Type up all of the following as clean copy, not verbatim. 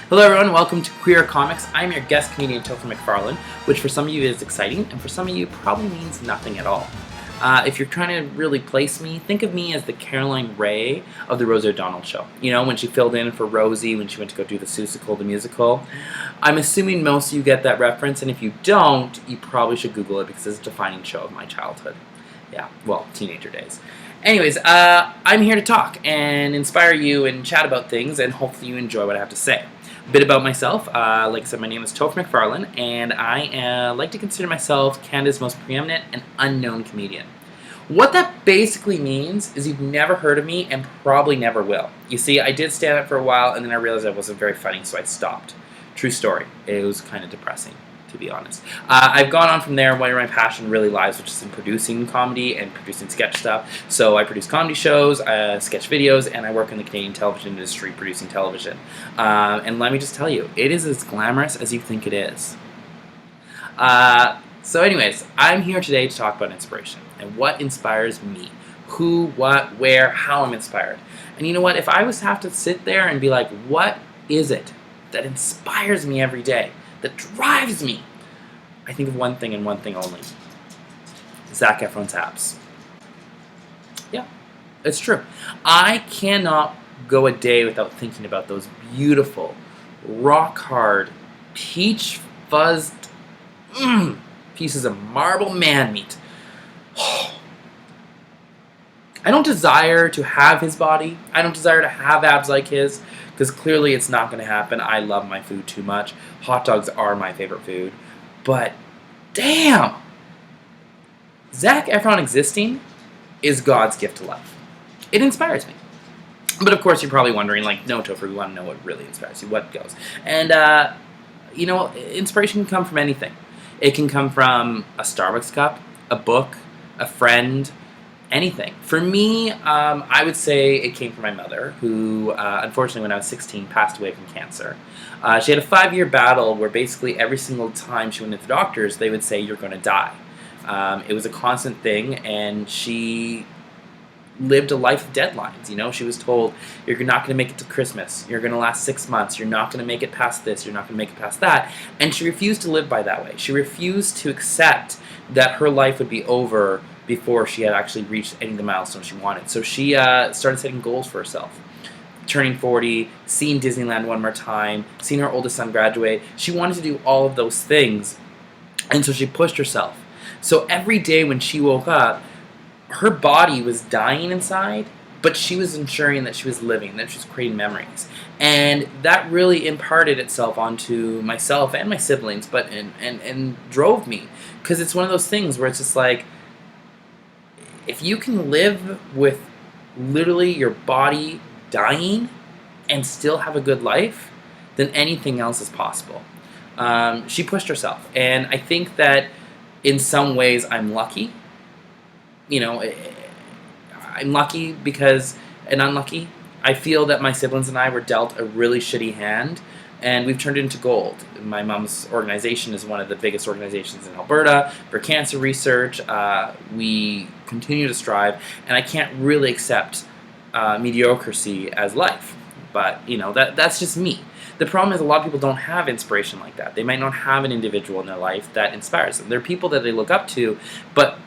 Hello everyone, welcome to Queer Comics. I'm your guest comedian Topher McFarlane, which for some of you is exciting, and for some of you probably means nothing at all. If you're trying to really place me, think of me as the Caroline Rhea of the Rosie O'Donnell show. You know, when she filled in for Rosie when she went to go do the Seussical, the musical. I'm assuming most of you get that reference, and if you don't, you probably should Google it because it's a defining show of my childhood. Yeah, well, teenager days. Anyways, I'm here to talk and inspire you and chat about things, and hopefully you enjoy what I have to say. A bit about myself. Like I said, my name is Topher McFarlane, and I like to consider myself Canada's most preeminent and unknown comedian. What that basically means is you've never heard of me and probably never will. You see, I did stand up for a while, and then I realized I wasn't very funny, so I stopped. True story. It was kind of depressing, to be honest. I've gone on from there where my passion really lies, which is in producing comedy and producing sketch stuff. So I produce comedy shows, sketch videos, and I work in the Canadian television industry producing television. And let me just tell you, it is as glamorous as you think it is. So anyways, I'm here today to talk about inspiration and what inspires me. Who, what, where, how I'm inspired. And you know what? If I was to have to sit there and be like, what is it that inspires me every day? That drives me, I think of one thing and one thing only. Zac Efron's abs. Yeah, it's true. I cannot go a day without thinking about those beautiful, rock-hard, peach-fuzzed pieces of marble man-meat. I don't desire to have his body. I don't desire to have abs like his, because clearly it's not going to happen. I love my food too much. Hot dogs are my favorite food. But, damn! Zac Efron existing is God's gift to life. It inspires me. But of course you're probably wondering, like, no, Topher, we want to know what really inspires you, what goes. And, you know, inspiration can come from anything. It can come from a Starbucks cup, a book, a friend, anything. For me, I would say it came from my mother, who, unfortunately, when I was 16, passed away from cancer. She had a 5-year battle where basically every single time she went to the doctors, they would say, you're going to die. It was a constant thing, and she lived a life of deadlines. You know, she was told, you're not going to make it to Christmas. You're going to last 6 months. You're not going to make it past this. You're not going to make it past that. And she refused to live by that way. She refused to accept that her life would be over before she had actually reached any of the milestones she wanted. So she started setting goals for herself. Turning 40, seeing Disneyland one more time, seeing her oldest son graduate. She wanted to do all of those things, and so she pushed herself. So every day when she woke up, her body was dying inside, but she was ensuring that she was living, that she was creating memories. And that really imparted itself onto myself and my siblings, but and drove me. Because it's one of those things where it's just like, if you can live with literally your body dying and still have a good life, then anything else is possible. She pushed herself. And I think that in some ways I'm lucky. You know, I'm lucky because, and unlucky. I feel that my siblings and I were dealt a really shitty hand, and we've turned it into gold. My mom's organization is one of the biggest organizations in Alberta for cancer research. We continue to strive, and I can't really accept mediocrity as life. But, you know, that's just me. The problem is a lot of people don't have inspiration like that. They might not have an individual in their life that inspires them. There are people that they look up to, but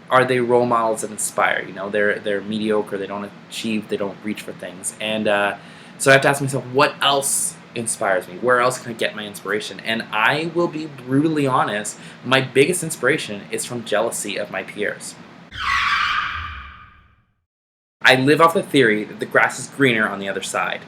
are they role models that inspire? You know, they're mediocre, they don't achieve, they don't reach for things. And so I have to ask myself, what else inspires me? Where else can I get my inspiration? And I will be brutally honest, my biggest inspiration is from jealousy of my peers. I live off the theory that the grass is greener on the other side.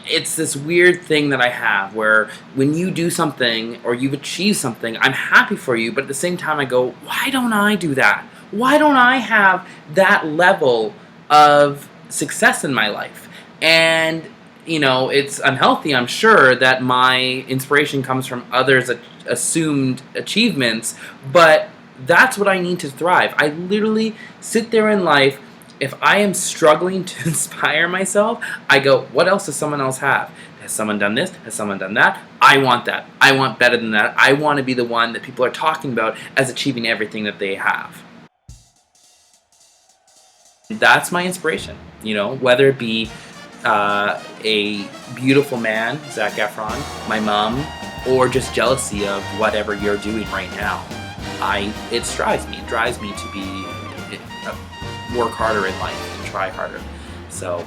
It's this weird thing that I have where when you do something or you've achieved something, I'm happy for you, but at the same time I go, why don't I do that? Why don't I have that level of success in my life? And, you know, it's unhealthy, I'm sure, that my inspiration comes from others' assumed achievements, but that's what I need to thrive. I literally sit there in life. If I am struggling to inspire myself, I go, what else does someone else have? Has someone done this? Has someone done that? I want that. I want better than that. I want to be the one that people are talking about as achieving everything that they have. That's my inspiration, you know, whether it be a beautiful man, Zac Efron, my mom, or just jealousy of whatever you're doing right now. It drives me. It drives me to work harder in life and try harder. So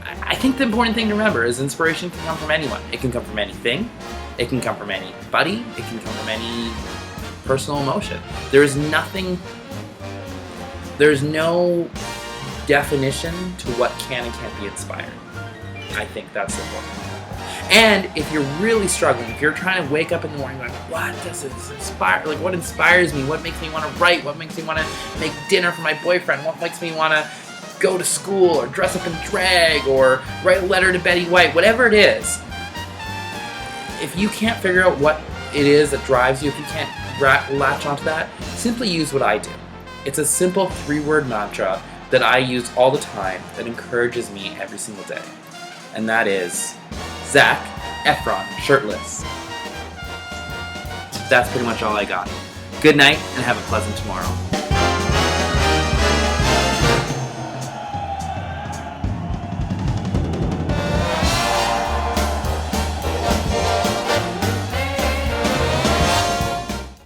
I think the important thing to remember is inspiration can come from anyone. It can come from anything. It can come from anybody. It can come from any personal emotion. There's no definition to what can and can't be inspired. I think that's the important thing. And if you're really struggling, if you're trying to wake up in the morning like, what does this inspire? Like, what inspires me? What makes me want to write? What makes me want to make dinner for my boyfriend? What makes me want to go to school or dress up in drag or write a letter to Betty White? Whatever it is, if you can't figure out what it is that drives you, if you can't latch onto that, simply use what I do. It's a simple 3-word mantra that I use all the time that encourages me every single day. And that is Zac Efron shirtless. That's pretty much all I got. Good night and have a pleasant tomorrow.